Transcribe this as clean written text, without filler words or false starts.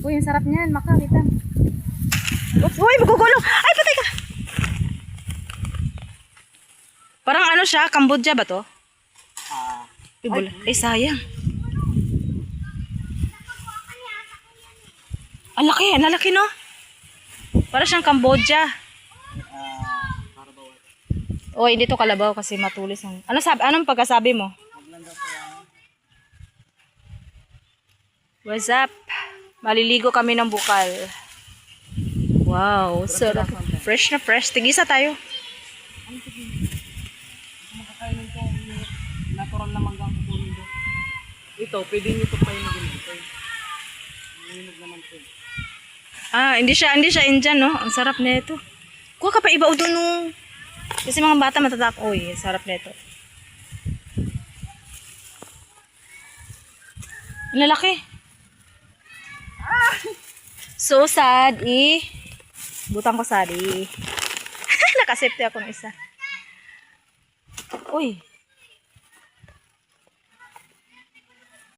Uy, ang sarap niyan. Maka, kita. Oops, uy, magugulong. Ay, patay ka. Parang ano siya, Cambodia ba to? Ay, sayang. Ang lalaki no? Para siyang Cambodia. O, hindi to kalabaw kasi matulis ang... Anong pagkasabi mo? What's up? Maliligo kami ng bukal. Wow, sarap. Fresh na fresh. Tigisa tayo. Natural na manggang kukunin doon. Ito, pwede nyo ito painugin dito. Minog naman ito. Hindi siya Indian, no? Ang sarap nito. Kuha ka pa iba doon, no? Kasi mga bata matatak. Uy, sarap nito. Ang lalaki. So sad, butang ko sari. Nakasafety ako ng isa. Uy.